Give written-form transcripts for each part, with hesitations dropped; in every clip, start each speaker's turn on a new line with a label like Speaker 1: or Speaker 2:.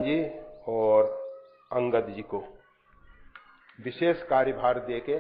Speaker 1: जी और अंगद जी को विशेष कार्यभार देके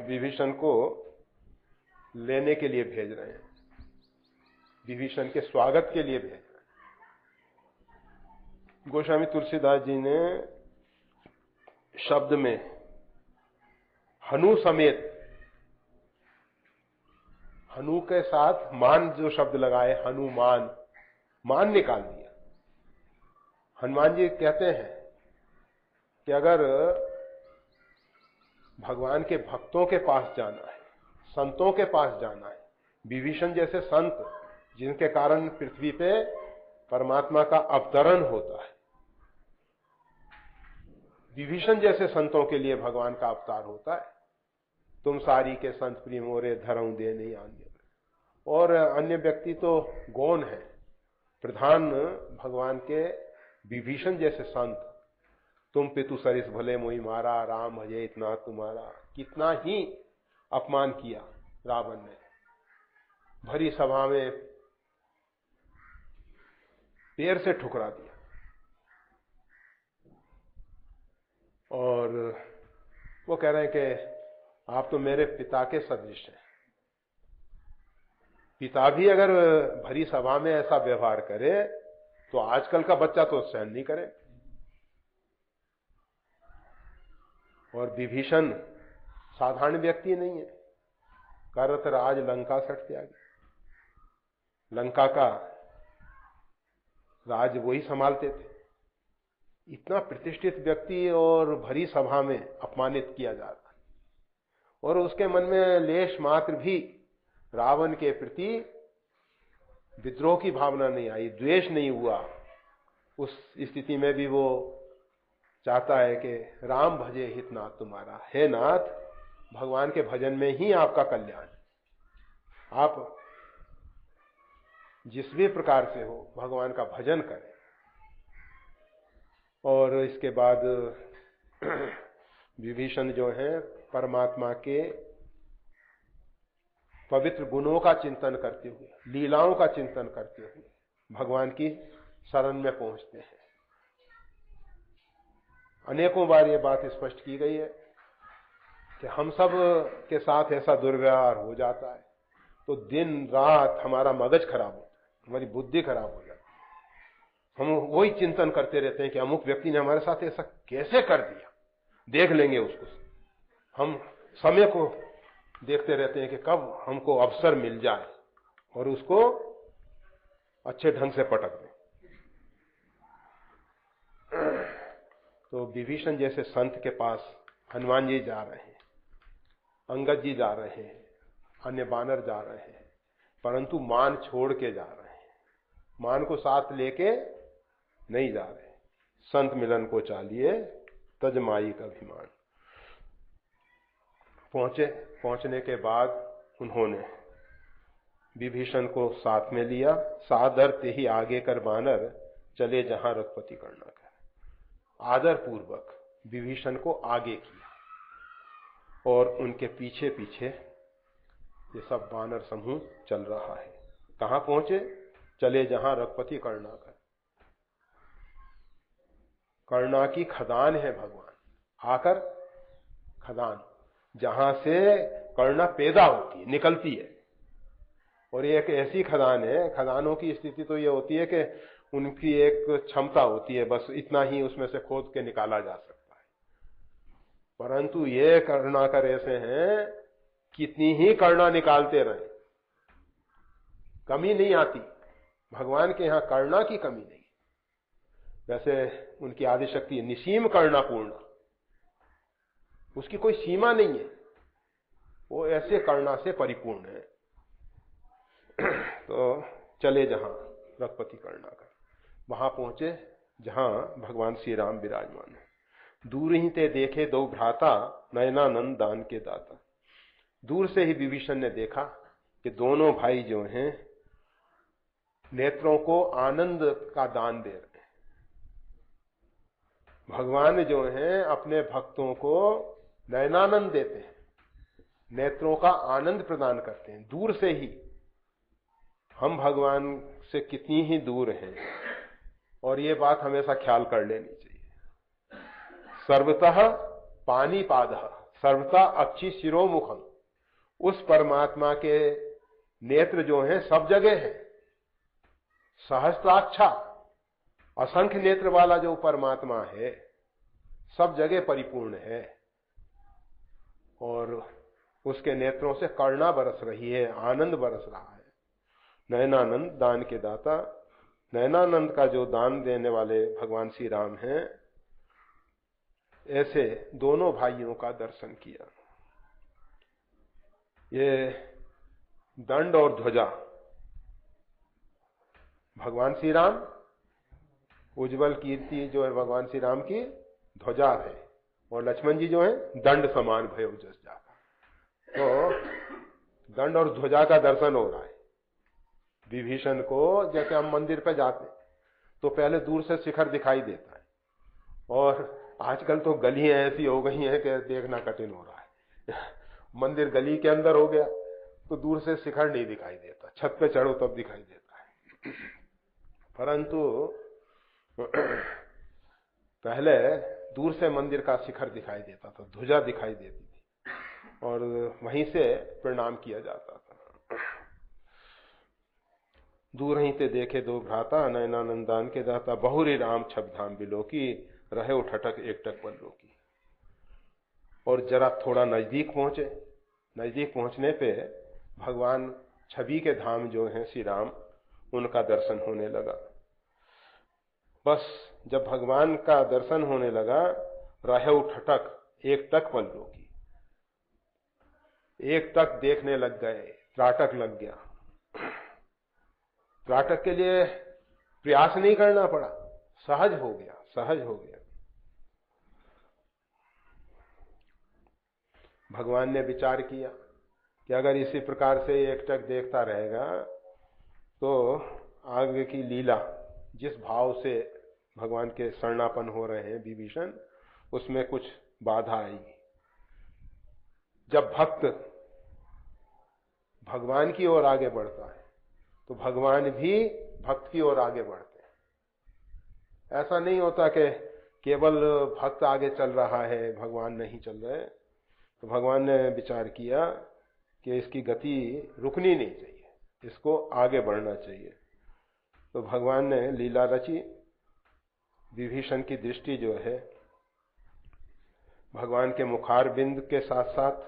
Speaker 1: विभीषण को लेने के लिए भेज रहे हैं, विभीषण के स्वागत के लिए भेज रहे हैं। गोस्वामी तुलसीदास जी ने शब्द में हनु समेत, हनु के साथ मान जो शब्द लगाए, हनुमान, मान निकाल दिया। हनुमान जी कहते हैं कि अगर भगवान के भक्तों के पास जाना है, संतों के पास जाना है, विभीषण जैसे संत जिनके कारण पृथ्वी पे परमात्मा का अवतरण होता है, विभीषण जैसे संतों के लिए भगवान का अवतार होता है। तुम सारी के संत प्रिय मोरे धरऊं दे नहीं आने। और अन्य व्यक्ति तो गौण है, प्रधान भगवान के विभीषण जैसे संत, तुम पितु सरिस भले मोहि मारा, राम भजे इतना तुम्हारा। कितना ही अपमान किया रावण ने, भरी सभा में पैर से ठुकरा दिया। और वो कह रहे हैं कि आप तो मेरे पिता के सदृश हैं। पिता भी अगर भरी सभा में ऐसा व्यवहार करे तो आजकल का बच्चा तो सहन नहीं करे। और विभीषण साधारण व्यक्ति नहीं है। करत राज लंका सट त्यागी, लंका का राज वही संभालते थे। इतना प्रतिष्ठित व्यक्ति और भरी सभा में अपमानित किया जाता, और उसके मन में लेश मात्र भी रावण के प्रति विद्रोह की भावना नहीं आई, द्वेष नहीं हुआ। उस स्थिति में भी वो चाहता है कि राम भजे हित नाथ तुम्हारा, हे नाथ, भगवान के भजन में ही आपका कल्याण। आप जिस भी प्रकार से हो भगवान का भजन करें। और इसके बाद विभीषण जो है परमात्मा के पवित्र गुणों का चिंतन करते हुए, लीलाओं का चिंतन करते हुए भगवान की शरण में पहुंचते हैं। अनेकों बार ये बात स्पष्ट की गई है कि हम सब के साथ ऐसा दुर्व्यवहार हो जाता है तो दिन रात हमारा मगज खराब होता है, हमारी बुद्धि खराब हो जाती है। हम वही चिंतन करते रहते हैं कि अमुक व्यक्ति ने हमारे साथ ऐसा कैसे कर दिया, देख लेंगे उसको। हम समय को देखते रहते हैं कि कब हमको अवसर मिल जाए और उसको अच्छे ढंग से पटक दें। तो विभीषण जैसे संत के पास हनुमान जी जा रहे हैं, अंगद जी जा रहे हैं, अन्य वानर जा रहे हैं, परंतु मान छोड़ के जा रहे हैं। मान को साथ लेके नहीं जा रहे। संत मिलन को चालिए तजमाई का अभिमान। पहुंचने के बाद उन्होंने विभीषण को साथ में लिया। सादर ते ही आगे कर बानर, चले जहां रघुपति करना कर। आदर पूर्वक विभीषण को आगे किया और उनके पीछे पीछे ये सब वानर समूह चल रहा है। कहां पहुंचे? चले जहां रघुपति करना कर। करना की खदान है भगवान, आकर खदान, जहां से करना पैदा होती है, निकलती है। और ये एक ऐसी खदान है, खदानों की स्थिति तो ये होती है कि उनकी एक क्षमता होती है, बस इतना ही उसमें से खोद के निकाला जा सकता है। परंतु ये कर्णाकर ऐसे हैं, कितनी ही कर्णा निकालते रहे कमी नहीं आती। भगवान के यहां कर्णा की कमी नहीं। वैसे उनकी आदिशक्ति निसीम कर्णा पूर्ण, उसकी कोई सीमा नहीं है, वो ऐसे कर्णा से परिपूर्ण है। तो चले जहां रघुपति कर्णा कर, वहां पहुंचे जहां भगवान श्री राम विराजमान है। दूर ही ते देखे दो भ्राता, नयनानंद दान के दाता। दूर से ही विभीषण ने देखा कि दोनों भाई जो हैं नेत्रों को आनंद का दान दे रहे हैं। भगवान जो हैं अपने भक्तों को नयनानंद देते हैं, नेत्रों का आनंद प्रदान करते हैं। दूर से ही हम भगवान से कितनी ही दूर हैं, और ये बात हमेशा ख्याल कर लेनी चाहिए। सर्वतः पाणिपादः सर्वथा अक्षि शिरोमुखम, उस परमात्मा के नेत्र जो हैं सब जगह हैं। सहस्त्राक्षा, असंख्य नेत्र वाला जो परमात्मा है सब जगह परिपूर्ण है, और उसके नेत्रों से करुणा बरस रही है, आनंद बरस रहा है। नयनानंद दान के दाता, नयनानंद का जो दान देने वाले भगवान श्री राम हैं, ऐसे दोनों भाइयों का दर्शन किया। ये दंड और ध्वजा, भगवान श्री राम, उज्जवल कीर्ति जो है भगवान श्री राम की ध्वजा है, और लक्ष्मण जी जो है दंड समान भयो जस जाता। तो दंड और ध्वजा का दर्शन हो रहा है विभीषण को। जैसे हम मंदिर पे जाते हैं तो पहले दूर से शिखर दिखाई देता है, और आजकल तो गलियां ऐसी हो गई हैं कि देखना कठिन हो रहा है। मंदिर गली के अंदर हो गया तो दूर से शिखर नहीं दिखाई देता, छत पे चढ़ो तब दिखाई देता है। परंतु पहले दूर से मंदिर का शिखर दिखाई देता था, ध्वजा दिखाई देती थी, और वहीं से प्रणाम किया जाता था। दूर ही ते देखे दो भ्राता, नयनानंदान के दाता, बहुरी राम छब धाम बिलोकी, रहे उठटक एकटक बल्लोकी। और जरा थोड़ा नजदीक पहुंचे, नजदीक पहुंचने पे भगवान छवि के धाम जो हैं श्री राम, उनका दर्शन होने लगा। बस जब भगवान का दर्शन होने लगा, रहे उठटक एकटक बल्लोकी, एक तक देखने लग गए, त्राटक लग गया। त्राटक के लिए प्रयास नहीं करना पड़ा, सहज हो गया, सहज हो गया। भगवान ने विचार किया कि अगर इसी प्रकार से एकटक देखता रहेगा तो आगे की लीला, जिस भाव से भगवान के शरणापन्न हो रहे हैं विभीषण, उसमें कुछ बाधा आएगी। जब भक्त भगवान की ओर आगे बढ़ता है तो भगवान भी भक्त की ओर आगे बढ़ते हैं। ऐसा नहीं होता कि केवल भक्त आगे चल रहा है, भगवान नहीं चल रहे। तो भगवान ने विचार किया कि इसकी गति रुकनी नहीं चाहिए, इसको आगे बढ़ना चाहिए। तो भगवान ने लीला रची। विभीषण की दृष्टि जो है भगवान के मुखार बिंद के साथ साथ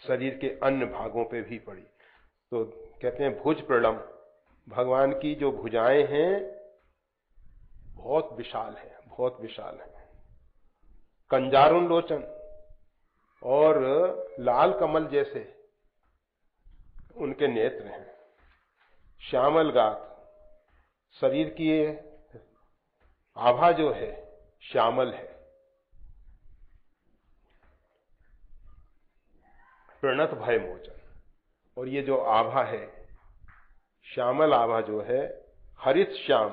Speaker 1: शरीर के अन्य भागों पे भी पड़ी। तो कहते हैं भुज प्रलम, भगवान की जो भुजाएं हैं बहुत विशाल है, बहुत विशाल है। कंजारुन लोचन, और लाल कमल जैसे उनके नेत्र हैं। श्यामल गात, शरीर की आभा जो है श्यामल है। प्रणत भय मोचन, और ये जो आभा है, श्यामल आभा जो है, हरित श्याम,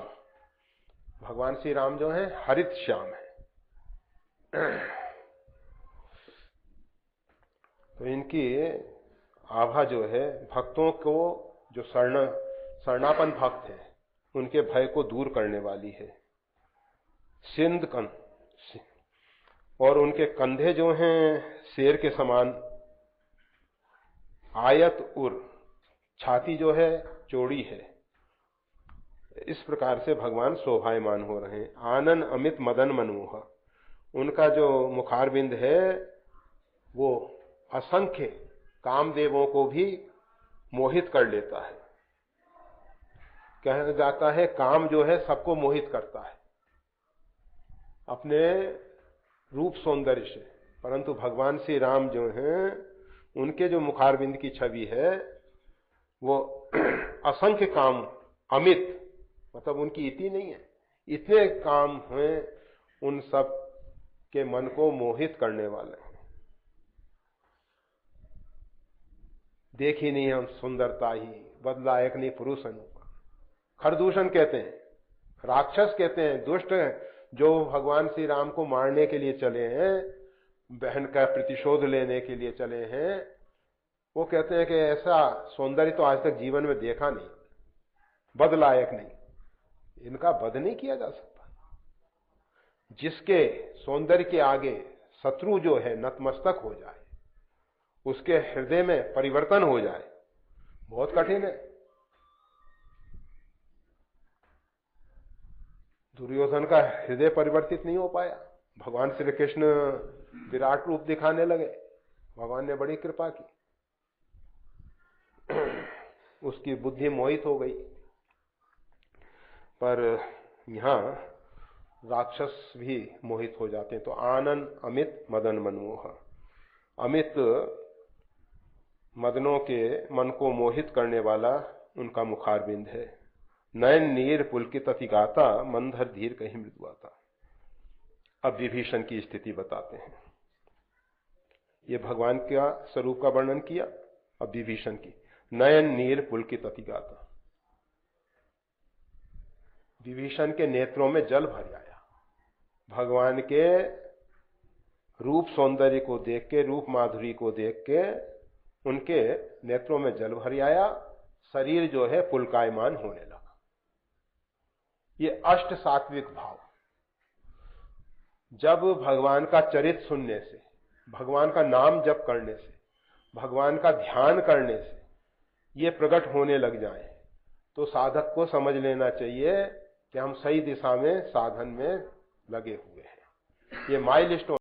Speaker 1: भगवान श्री राम जो है हरित श्याम है। तो इनकी आभा जो है भक्तों को, जो शरणापन भक्त है, उनके भय को दूर करने वाली है। सिंध कन, और उनके कंधे जो हैं शेर के समान। आयत उर, छाती जो है चौड़ी है। इस प्रकार से भगवान शोभायमान हो रहे हैं। आनन अमित मदन मनमोह, उनका जो मुखारबिंद है वो असंख्य कामदेवों को भी मोहित कर लेता है। कहा जाता है काम जो है सबको मोहित करता है अपने रूप सौंदर्य से, परंतु भगवान श्री राम जो हैं, उनके जो मुखारबिंद की छवि है वो असंख्य काम, अमित, मतलब उनकी इति नहीं है, इतने काम हैं, उन सब के मन को मोहित करने वाले हैं। देखी नहीं हम सुंदरता ही, बदला एक नहीं पुरुष अनुपा। खरदूषण कहते हैं, राक्षस कहते हैं, दुष्ट जो भगवान श्री राम को मारने के लिए चले हैं, बहन का प्रतिशोध लेने के लिए चले हैं, वो कहते हैं कि ऐसा सौंदर्य तो आज तक जीवन में देखा नहीं, बद लायक नहीं। इनका बद नहीं किया जा सकता। जिसके सौंदर्य के आगे शत्रु जो है नतमस्तक हो जाए, उसके हृदय में परिवर्तन हो जाए, बहुत कठिन है। दुर्योधन का हृदय परिवर्तित नहीं हो पाया। भगवान श्री कृष्ण विराट रूप दिखाने लगे, भगवान ने बड़ी कृपा की, उसकी बुद्धि मोहित हो गई। पर यहां राक्षस भी मोहित हो जाते हैं। तो आनंद अमित मदन मनमोह, अमित मदनों के मन को मोहित करने वाला उनका मुखारबिंद है। नयन नीर पुलकित अतिगाता, मंधर धीर कहीं मृदुआता। अब विभीषण की स्थिति बताते हैं। ये भगवान का स्वरूप का वर्णन किया, अब विभीषण की। नयन नीर पुलकित अतिगाता, विभीषण के नेत्रों में जल भर आया। भगवान के रूप सौंदर्य को देख के, रूप माधुरी को देख के उनके नेत्रों में जल भर आया। शरीर जो है पुलकायमान होने लगा। ये अष्ट सात्विक भाव जब भगवान का चरित्र सुनने से, भगवान का नाम जप करने से, भगवान का ध्यान करने से ये प्रकट होने लग जाए, तो साधक को समझ लेना चाहिए कि हम सही दिशा में साधन में लगे हुए हैं। ये माइलस्टोन